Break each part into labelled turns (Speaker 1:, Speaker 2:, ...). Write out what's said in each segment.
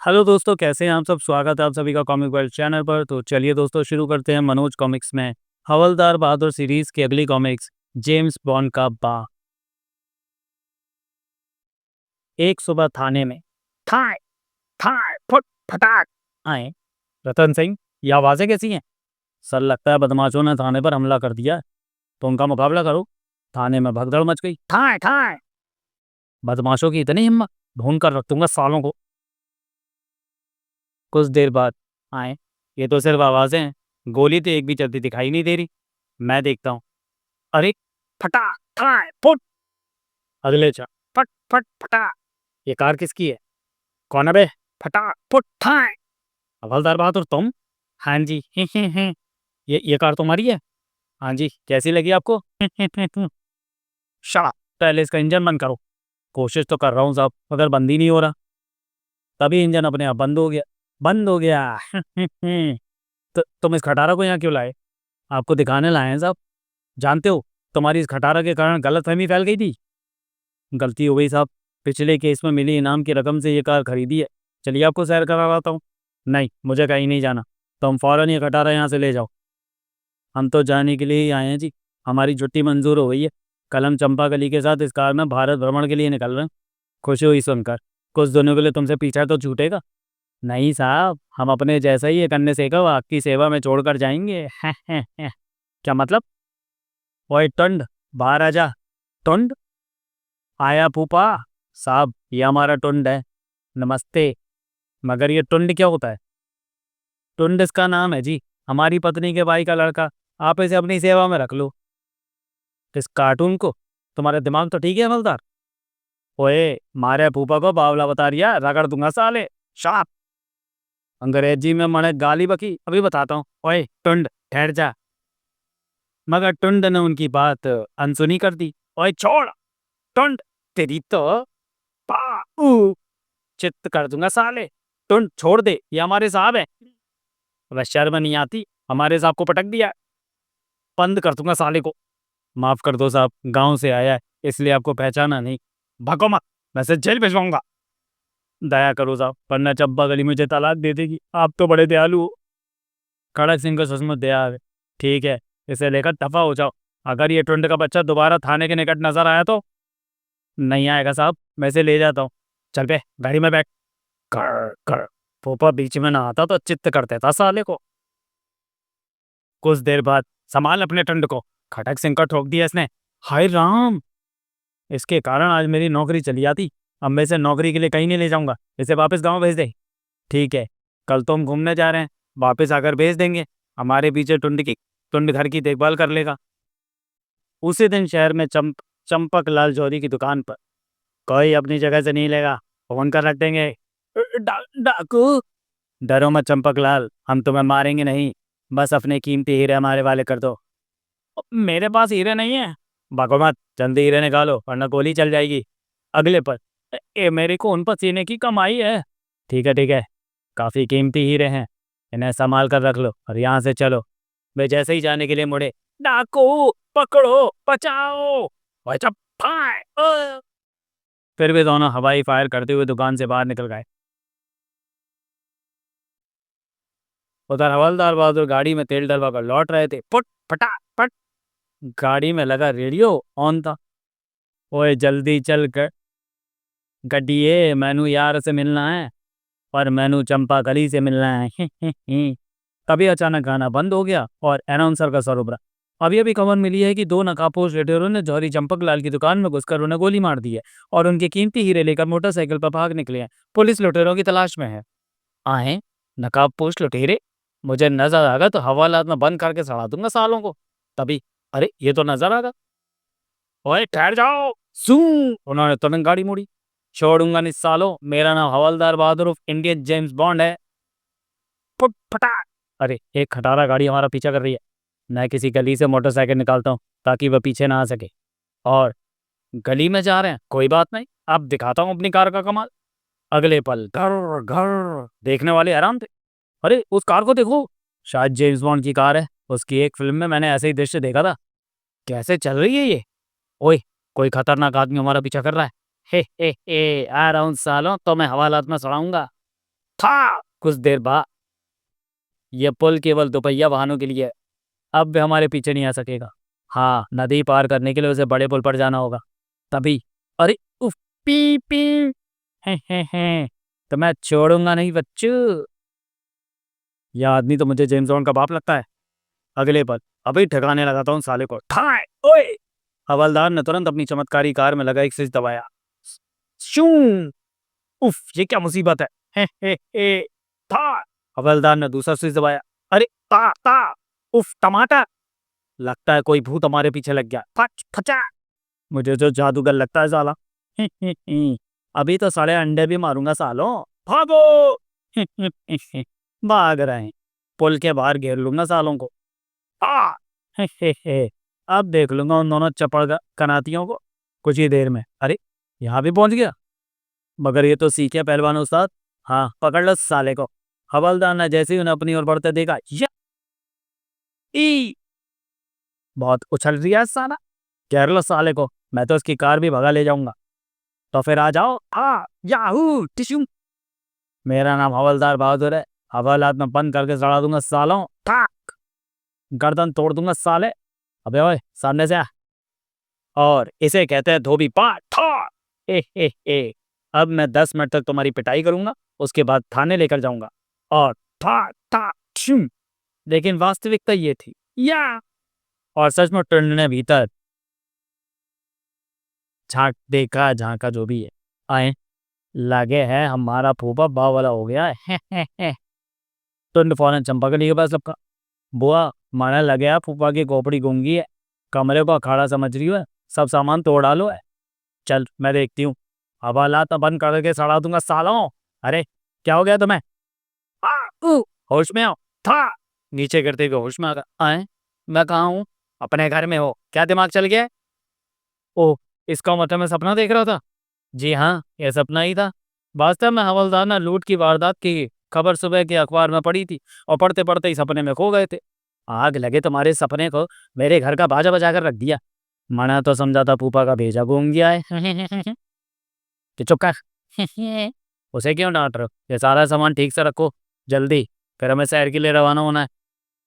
Speaker 1: Hello दोस्तों, कैसे हैं आप सब। स्वागत है आप सभी का कॉमिक वर्ल्ड चैनल पर। तो चलिए दोस्तों, शुरू करते हैं मनोज कॉमिक्स में हवलदार बहादुर सीरीज की अगली कॉमिक्स, जेम्स बॉन्ड का बा। एक सुबह थाने में ठाय ठाय फुट फटाक आए रतन सिंह। ये आवाजें कैसी हैं? सर, लगता है बदमाशों ने थाने पर हमला कर दिया है, तो उनका मुकाबला करो। थाने में भगदड़ मच गई। ठाय ठाय, बदमाशों की इतनी हिम्मत, ढूंढ कर रख दूंगा सालों को। कुछ देर बाद आए, ये तो सिर्फ आवाजें हैं, गोली तो एक भी चलती दिखाई नहीं दे रही। मैं देखता हूँ। अरे, फटा ठाय फुट। अगले क्षण फट फट फटा। ये कार किसकी है? कौन है बे? फटा फुट ठाय। हवलदार बहादुर तुम? हाँ जी। हे। ये कार तुम्हारी है? हाँ जी। कैसी लगी आपको? Shut up. पहले इसका इंजन बंद करो। कोशिश तो कर रहा हूँ साहब, मगर बंद ही नहीं हो रहा। तभी इंजन अपने आप बंद हो गया। बंद हो गया। तो तुम इस खटारा को यहाँ क्यों लाए? आपको दिखाने लाए हैं साहब। जानते हो, तुम्हारी इस खटारा के कारण गलतफहमी फैल गई थी। गलती हो गई साहब। पिछले केस में मिली इनाम की रकम से ये कार खरीदी है। चलिए आपको सैर करवाता हूँ। नहीं, मुझे कहीं नहीं जाना। तो हम फौरन ये खटारा यहाँ से ले जाओ। हम तो जाने के लिए ही आए हैं जी। हमारी छुट्टी मंजूर हो गई है। कल हम चंपा गली के साथ इस कार में भारत भ्रमण के लिए निकल रहे हैं। खुशी हुई सुनकर। कुछ दिनों के लिए तुमसे पीछा तो छूटेगा नहीं साहब। हम अपने जैसा ही एक अन्य सेवक आपकी सेवा में छोड़कर जाएंगे। क्या मतलब? ओए टुंड, बाहर आ जा। टुंड? आया फूफा साहब, ये हमारा टुंड है। नमस्ते। मगर ये टुंड क्या होता है? टुंड इसका नाम है जी, हमारी पत्नी के भाई का लड़का। आप इसे अपनी सेवा में रख लो। इस कार्टून को? तुम्हारा दिमाग तो ठीक है हवलदार? ओए, मारे फूफा को बावला बता रिया, रगड़ दूंगा साले। शाप। अंग्रेजी में मने गाली बकी, अभी बताता हूँ। ओए टुंड, ठहर जा। मगर टुंड ने उनकी बात अनसुनी कर दी। ओए छोड़ टुंड, तेरी तो पा चित्त कर दूंगा साले। टुंड छोड़ दे, ये हमारे साहब हैं। वह शर्म नहीं आती? हमारे साहब को पटक दिया। बंद कर दूंगा साले को। माफ कर दो साहब, गांव से आया है, इसलिए आपको पहचाना नहीं। भगो मत, मैं इसे जेल भिजवाऊंगा। दया करो साहब, वरना चब्बा गली मुझे तलाक दे देगी। आप तो बड़े दयालु हो। खड़क सिंह को सचमुच दया है। ठीक है, इसे लेकर दफा हो जाओ। अगर ये टुंड का बच्चा दोबारा थाने के निकट नजर आया तो? नहीं आएगा साहब, मैं इसे ले जाता हूँ। चल बे, गाड़ी में बैठ। कर कर। फूफा बीच में ना आता तो चित्त कर देता साले को। कुछ देर बाद, संभाल अपने टंड को। खटक सिंह को ठोक दिया इसने। हाय राम, इसके कारण आज मेरी नौकरी चली जाती। अब मैं इसे नौकरी के लिए कहीं नहीं ले जाऊंगा। इसे वापस गांव भेज दे। ठीक है, कल तो हम घूमने जा रहे हैं, वापस आकर भेज देंगे। हमारे पीछे टुंड घर की देखभाल कर लेगा। उसी दिन शहर में चंपक लाल जौहरी की दुकान पर कोई अपनी जगह से नहीं लेगा। फोन कर रख देंगे। डाकू। डरो मत चंपक लाल, हम तुम्हें मारेंगे नहीं। बस अपने कीमती हीरे हमारे वाले कर दो। मेरे पास हीरे नहीं है। भागो मत, जल्दी हीरे निकालो वरना गोली चल जाएगी। अगले पर, मेरे को उन पर सीने की कमाई है। ठीक है ठीक है, काफी कीमती हीरे हैं, इन्हें संभाल कर रख लो और यहाँ से चलो। वे जैसे ही जाने के लिए मुड़े, डाकू पकड़ो बचाओ। ओए चुप, फायर। फिर भी दोनों हवाई फायर करते हुए दुकान से बाहर निकल गए। उधर हवलदार बहादुर गाड़ी में तेल डलवा कर लौट रहे थे। फुट फटा फट। गाड़ी में लगा रेडियो ऑन था। ओए जल्दी चल कर गड्डिए, मैनू यार से मिलना है। और मैनू चंपा गली से मिलना है। तभी अचानक गाना बंद हो गया और अनाउंसर का सर उभरा। अभी अभी खबर मिली है कि दो नकाबपोश लुटेरों ने जौहरी चंपक लाल की दुकान में घुसकर उन्हें गोली मार दी है और उनके कीमती हीरे लेकर मोटरसाइकिल पर भाग निकले हैं। पुलिस लुटेरों की तलाश में है। आए, नकाबपोश लुटेरे? मुझे नजर आ गया तो हवालात में बंद करके सड़ा दूंगा सालों को। तभी, अरे ये तो नजर आ गया। ओए ठहर जाओ। सू। उन्होंने तुरंत गाड़ी मोड़ी। छोड़ूंगा नहीं सालो, मेरा नाम हवलदार बहादुर ऑफ इंडियन जेम्स बॉन्ड है। फुट फटा। अरे, एक खटारा गाड़ी हमारा पीछा कर रही है। मैं किसी गली से मोटरसाइकिल निकालता हूँ ताकि वह पीछे ना आ सके। और गली में जा रहे हैं, कोई बात नहीं, अब दिखाता हूँ अपनी कार का कमाल। अगले पल घर घर देखने वाले हैरान थे। अरे उस कार को देखो, शायद जेम्स बॉन्ड की कार है। उसकी एक फिल्म में मैंने ऐसे ही दृश्य देखा था। कैसे चल रही है ये? ओए, कोई खतरनाक आदमी हमारा पीछा कर रहा है। हे आ रहा हूँ सालों, तो मैं हवालात में सड़ाऊंगा। था। कुछ देर बाद, ये पुल केवल दोपहिया वाहनों के लिए है, अब वे हमारे पीछे नहीं आ सकेगा। हाँ, नदी पार करने के लिए उसे बड़े पुल पर जाना होगा। तभी, अरे उफ, पी पी, हैं, तो मैं छोड़ूंगा नहीं बच्चू। यह आदमी तो मुझे जेम्स बॉन्ड का बाप लगता है। अगले पल, अभी ठिकाने लगाता हूँ साले को। ठाए ओए। हवलदार ने तुरंत अपनी चमत्कारी कार में लगा एक स्विच दबाया। शू। उफ, ये क्या मुसीबत है। हे, था। हवलदार ने दूसरा स्विच दबाया। अरे ता उफ, टमाटर। लगता है कोई भूत हमारे पीछे लग गया। फच फचा। मुझे जो जादूगर लगता है साला। अभी तो साले अंडे भी मारूंगा सालों। भागो। भाग रहे हैं। पुल के बाहर घेर लूंगा सालों को। आ अब देख लूंगा उन दोनों चपड़ कनातियों को कुछ ही देर में। अरे, यहाँ भी पहुंच गया। मगर ये तो सीखे पहलवान उस्ताद। हाँ, पकड़ लो साले को। हवलदार ने जैसे ही उन्हें अपनी ओर बढ़ते देखा, या ई बहुत उछल रिया है साला। घेर लो साले को, मैं तो उसकी कार भी भगा ले जाऊंगा। तो फिर आ जाओ। हाँ, याहू टिश्यू। मेरा नाम हवलदार बहादुर है। हवालात में बंद करके सड़ा दूंगा सालों। ठाक, गर्दन तोड़ दूंगा साले। अबे ओए, सामने से आ। और इसे कहते हैं धोबी पाट। ठा हे। अब मैं 10 मिनट तक तुम्हारी पिटाई करूंगा, उसके बाद थाने लेकर जाऊंगा। और ठा ठा ठुम। लेकिन वास्तविकता ये थी, या और सच में टुंड ने भीतर झांक देखा, झांका जो भी है। आए, लगे है हमारा फूफा बावला हो गया है। टुंड फौरन चंपाकली के पास लपका। बुआ, माने लगे है फूफा की खोपड़ी गूंगी है, कमरे को अखाड़ा समझ रही है, सब सामान तोड़ डालो है। चल, मैं देखती हूँ। हवालात बंद करके सड़ा दूंगा सालों। अरे, क्या हो गया तुम्हें। होश में आओ। था। नीचे गिरते हुए होश में आ गया। आए, मैं कहाँ हूँ। अपने घर में हो क्या, दिमाग चल गया है? ओह, इसका मतलब मैं सपना देख रहा था। जी हाँ, यह सपना ही था। वास्तव में हवलदार ने लूट की वारदात की खबर सुबह के अखबार में पड़ी थी और पढ़ते पढ़ते ही सपने में खो गए थे। आग लगे तुम्हारे सपने को, मेरे घर का बाजा बजा कर रख दिया। मना तो समझा था फूफा का भेजा घूम गया है। कि चुप कर। उसे क्यों डांट रहे हो? ये सारा सामान ठीक से रखो जल्दी, फिर हमें शहर के लिए रवाना होना है।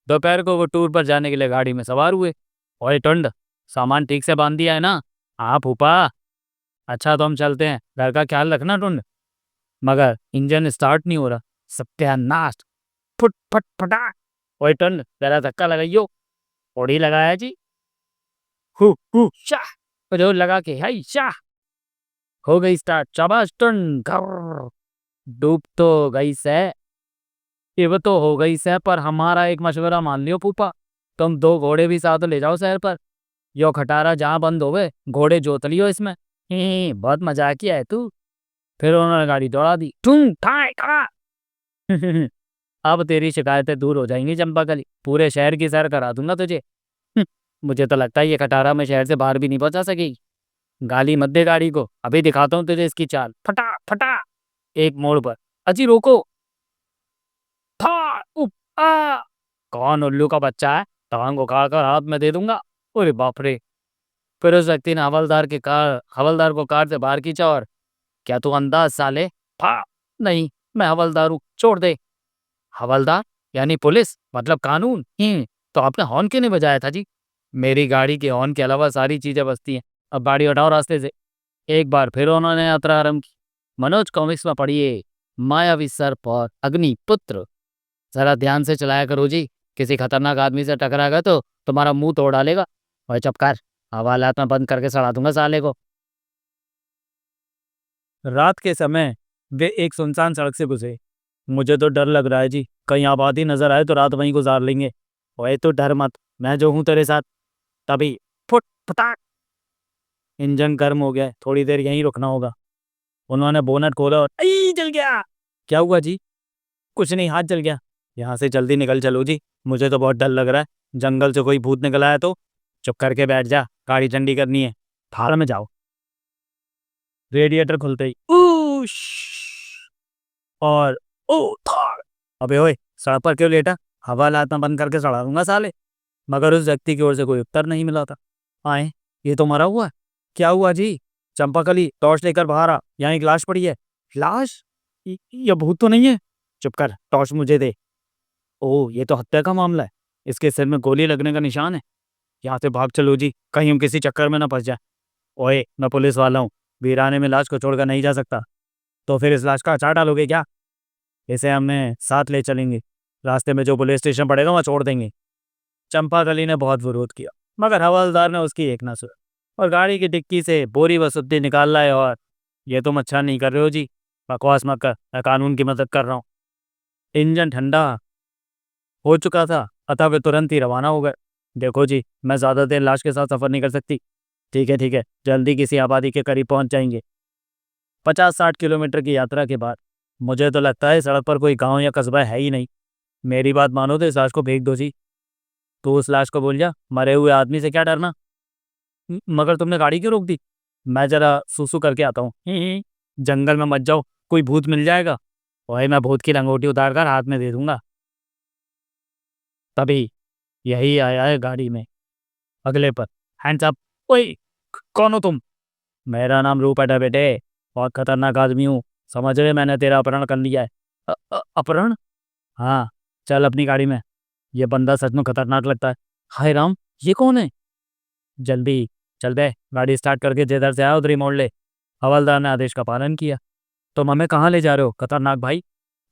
Speaker 1: दोपहर को वो टूर पर जाने के लिए गाड़ी में सवार हुए। ओए टुंड, सामान ठीक से बांध दिया है ना? हाँ फूफा। अच्छा, तो हम चलते हैं, घर का ख्याल रखना टुंड। मगर इंजन स्टार्ट नहीं हो रहा। सत्यानाश। फुट फट फटा। ओए टुंड, जरा धक्का लगाइयो। थोड़ी लगाया जी। हु शाह, जो लगा के हाय शाह। हो गई स्टार्ट, शाबाश टुंड। घर्र। डूब तो गई से, ये तो हो गई से, पर हमारा एक मशवरा मान लियो फूफा। तुम 2 घोड़े भी साथ ले जाओ शहर पर। यो खटारा जहाँ बंद होवे, घोड़े जोत लियो इसमें। बहुत मजाकिया है तू। फिर उन्होंने गाड़ी दौड़ा दी। ठूं ठाए ठा। अब तेरी शिकायतें दूर हो जाएंगी चंपाकली, पूरे शहर की सैर करा दूंगा तुझे। मुझे तो लगता है ये खटारा में शहर से बाहर भी नहीं पहुंचा सकेगी। गाली मत दे गाड़ी को, अभी दिखाता हूँ तुझे इसकी चाल। फटा फटा। एक मोड़ पर, अजी रोको। था उप आ। कौन उल्लू का बच्चा है, टांग उखाड़कर हाथ में दे दूंगा। अरे बाप रे। फिर उस व्यक्ति ने हवलदार को कार से बाहर खींचा और, क्या तू अंदाज साले। था। नहीं, मैं हवलदार हूँ, छोड़ दे। हवलदार यानी पुलिस, मतलब कानून। तो आपने हॉर्न क्यों नहीं बजाया था जी? मेरी गाड़ी के हॉर्न के अलावा सारी चीजें बजती हैं। अब गाड़ी हटाओ रास्ते से। एक बार फिर उन्होंने यात्रा आरंभ की। मनोज कॉमिक्स में पढ़िए, मायावी सर्प और अग्निपुत्र। जरा ध्यान से चलाया करो जी, किसी खतरनाक आदमी से टकराएगा तो तुम्हारा मुंह तोड़ डालेगा। और चुप कर, हवालात में बंद करके सड़ा दूंगा साले को। रात के समय वे एक सुनसान सड़क से गुजरे। मुझे तो डर लग रहा है जी, कहीं आबादी नजर आए तो रात वहीं गुजार लेंगे। ओए तो डर मत, मैं जो हूं तेरे साथ। तभी फुट फटाक, इंजन गर्म हो गया है, थोड़ी देर यहीं रुकना होगा। उन्होंने बोनट खोला और आई जल गया। क्या हुआ जी? कुछ नहीं, हाथ जल गया। यहाँ से जल्दी निकल चलो जी, मुझे तो बहुत डर लग रहा है। जंगल से कोई भूत निकल आया तो। चुप करके बैठ जा, गाड़ी ठंडी करनी है। थार में जाओ। रेडिएटर खुलते ही उश, और ओ थार। अबे ओए, सड़क पर क्यों लेटा? हवा लातना बंद करके सड़ा दूंगा साले। मगर उस व्यक्ति की ओर से कोई उत्तर नहीं मिला था। आए, ये तो मरा हुआ है। क्या हुआ जी? चंपाकली टॉर्च लेकर बाहर आ, यहाँ एक लाश पड़ी है। लाश? ये भूत तो नहीं है? चुप कर, टॉर्च मुझे दे। ओह, ये तो हत्या का मामला है। इसके सिर में गोली लगने का निशान है। यहाँ से भाग चलो जी, कहीं हम किसी चक्कर में ना फंस जाए। ओए, मैं पुलिस वाला हूँ, वीराने में लाश को छोड़कर नहीं जा सकता। तो फिर इस लाश का अचार डालोगे क्या? इसे हमने साथ ले चलेंगे, रास्ते में जो पुलिस स्टेशन पड़ेगा वहाँ छोड़ देंगे। चंपाकली ने बहुत विरोध किया, मगर हवलदार ने उसकी एक ना सुनी और गाड़ी की डिक्की से बोरी व सुद्दी निकाल लाए। और ये तुम अच्छा नहीं कर रहे हो जी, बकवास मत कर, मैं कानून की मदद कर रहा हूँ। इंजन ठंडा हो चुका था, अतः वे तुरंत ही रवाना हो गए। देखो जी, मैं ज़्यादा देर लाश के साथ सफ़र नहीं कर सकती। ठीक है, जल्दी किसी आबादी के करीब पहुंच जाएंगे। 50-60 किलोमीटर की यात्रा के बाद मुझे तो लगता है सड़क पर कोई गांव या कस्बा है ही नहीं। मेरी बात मानो तो इस लाश को फेंक दो जी। तू उस लाश को बोल जा, मरे हुए आदमी से क्या डरना। मगर तुमने गाड़ी क्यों रोक दी? मैं जरा सूसू करके आता हूँ। जंगल में मत जाओ, कोई भूत मिल जाएगा। वही मैं भूत की लंगोटी उतार कर हाथ में दे दूंगा। तभी यही आया है गाड़ी में, अगले पर। Hands up. ओए, कौन हो तुम? मेरा नाम रूपट है बेटे, बहुत खतरनाक आदमी हूँ। समझ रहे, मैंने तेरा अपहरण कर लिया है। अपहरण? हाँ, चल अपनी गाड़ी में। ये बंदा सच में खतरनाक लगता है। हाय राम, ये कौन है? जल्दी चल बे, गाड़ी स्टार्ट करके जिधर से आया उधर ही मोड़ ले। हवलदार ने आदेश का पालन किया। तुम हमें कहाँ ले जा रहे हो खतरनाक भाई?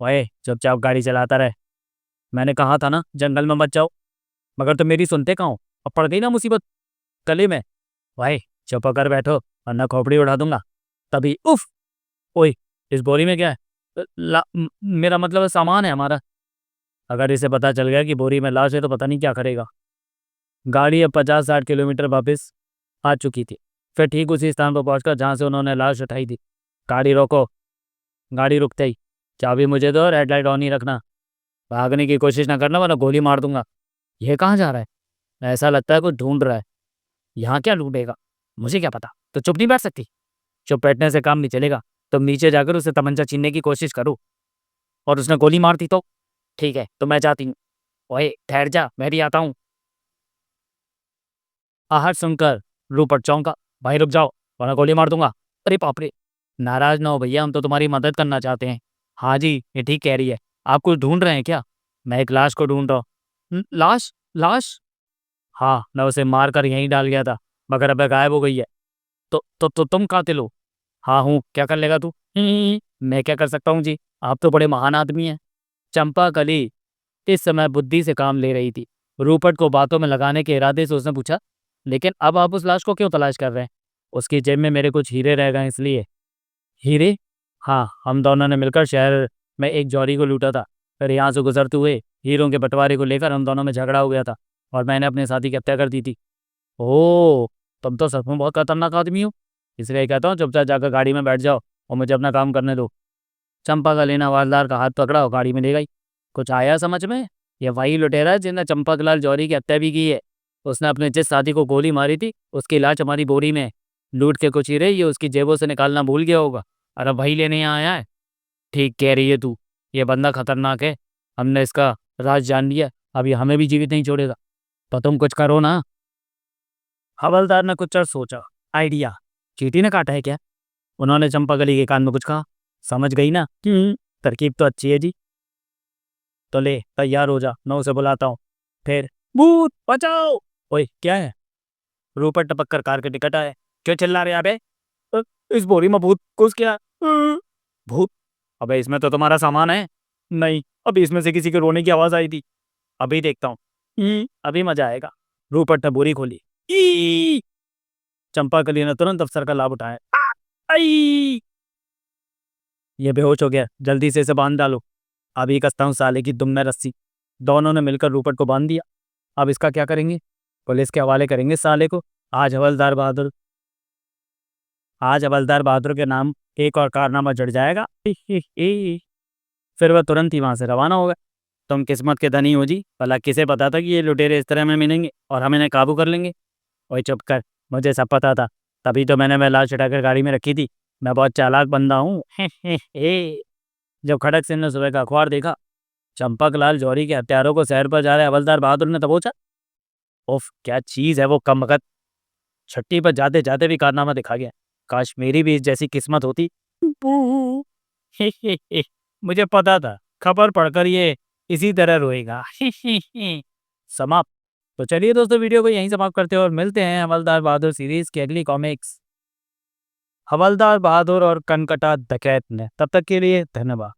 Speaker 1: ओए, चुपचाप गाड़ी चलाता रहे। मैंने कहा था ना, जंगल में मत जाओ। मगर तुम मेरी सुनते कहाँ हो? अब पड़ गई ना मुसीबत गले में। भाई चुप कर बैठो, वरना खोपड़ी उड़ा दूंगा। तभी उफ। ओए, इस बोरी में क्या है? मेरा मतलब है सामान है हमारा। अगर इसे पता चल गया कि बोरी में लाश है तो पता नहीं क्या करेगा। गाड़ी अब 50-60 किलोमीटर वापस आ चुकी थी। फिर ठीक उसी स्थान पर पहुंचकर जहां से उन्होंने लाश उठाई थी। गाड़ी रोको। गाड़ी रुकते ही, चाबी मुझे दो, रेड लाइट ऑन ही रखना। भागने की कोशिश ना करना वरना गोली मार दूंगा। यह कहाँ जा रहा है? ऐसा लगता है कुछ ढूंढ रहा है। यहाँ क्या ढूंढेगा? मुझे क्या पता। तो चुप नहीं बैठ सकती? चुप बैठने से काम नहीं चलेगा। तुम नीचे जाकर उसे तमंचा छीनने की कोशिश करो, और उसने गोली मार दी तो? ठीक है, तो मैं जाती हूँ। ओए ठहर जा, मैं भी आता हूँ। आहट सुनकर रूपट चौंका। भाई रुक जाओ, वरना गोली मार दूंगा। अरे बाप रे! नाराज ना हो भैया, हम तो तुम्हारी मदद करना चाहते हैं। हाँ जी, ये ठीक कह रही है। आप कुछ ढूंढ रहे हैं क्या? मैं एक लाश को ढूंढ रहा हूँ। लाश? लाश? हाँ, मैं उसे मार कर यहीं डाल गया था, मगर अब वह गायब हो गई है। तो तुम कातिल हो? हाँ हूँ, क्या कर लेगा तू? मैं क्या कर सकता हूँ जी, आप तो बड़े महान आदमी हैं। चंपा कली इस समय बुद्धि से काम ले रही थी। रूपट को बातों में लगाने के इरादे से उसने पूछा, लेकिन अब आप उस लाश को क्यों तलाश कर रहे हैं? उसकी जेब में मेरे कुछ हीरे रह गए इसलिए। हीरे? हाँ, हम दोनों ने मिलकर शहर में एक जौहरी को लूटा था। फिर यहाँ से गुजरते हुए हीरों के बंटवारे को लेकर हम दोनों में झगड़ा हो गया था, और मैंने अपने साथी की हत्या कर दी थी। ओह, तुम तो सच में बहुत खतरनाक आदमी हो। इसलिए कहता हूँ चुपचाप जाकर गाड़ी में बैठ जाओ और मुझे अपना काम करने दो। चंपा का लेना हवलदार का हाथ पकड़ा और गाड़ी में ले गई। कुछ आया समझ में? ये वही लुटेरा है जिसने चंपकलाल जौहरी की हत्या भी की है। उसने अपने जिस साथी को गोली मारी थी उसकी लाश हमारी बोरी में है। लूट के कुछ हीरे ये उसकी जेबों से निकालना भूल गया होगा, और अब वही लेने यहाँ आया है। ठीक कह रही है तू, ये बंदा खतरनाक है। हमने इसका राज जान लिया, अब ये हमें भी जीवित नहीं छोड़ेगा। तो तुम कुछ करो ना। हवलदार ने कुछ चर सोचा। आइडिया? चींटी ने काटा है क्या? उन्होंने चंपाकली के कान में कुछ कहा। समझ गई ना? तरकीब तो अच्छी है जी। तो ले तैयार हो जा, मैं उसे बुलाता हूँ। फिर भूत बचाओ। ओए क्या है? रूपर टपक कर कार के टिकट आए। क्यों चिल्ला रहे अबे? अ, इस बोरी में भूत घुस गया। भूत? अबे इसमें तो तुम्हारा सामान है। नहीं, अभी इसमें से किसी के रोने की आवाज आई थी। अभी देखता हूँ। अभी मजा आएगा। रूपट ने बोरी खोली। ई! चंपाकली ने तुरंत अवसर का लाभ उठाया। आई! ये बेहोश हो गया, जल्दी से इसे बांध डालो। अभी कसता हूँ साले की दुम में रस्सी। दोनों ने मिलकर रूपट को बांध दिया। अब इसका क्या करेंगे? पुलिस के हवाले करेंगे साले को। आज हवलदार बहादुर आज हवलदार बहादुर के नाम एक और कारनामा जड़ जाएगा। फिर वह तुरंत ही वहां से रवाना हो गए। तुम किस्मत के धनी हो जी, भला किसे पता था कि ये लुटेरे इस तरह में मिलेंगे और हम इन्हें काबू कर लेंगे। ओए चुप कर, मुझे सब पता था, तभी तो मैंने वह लाश उठाकर गाड़ी में रखी थी। मैं बहुत चालाक बंदा हूँ। जब खड़क सिंह ने सुबह का अखबार देखा, चंपकलाल जौहरी के हत्यारों को शहर पर जा रहे हवलदार बहादुर ने दबोचा। उफ, क्या चीज है वो कमबख्त! छट्टी पर जाते जाते भी कारनामा दिखा गया। काश मेरी भी इस जैसी किस्मत होती। मुझे पता था खबर पढ़कर ये इसी तरह रोएगा। समाप्त। तो चलिए दोस्तों, वीडियो को यहीं समाप्त करते हैं और मिलते हैं हवलदार बहादुर सीरीज की अगली कॉमिक्स हवलदार बहादुर और कनकटा डकैत में। तब तक के लिए धन्यवाद।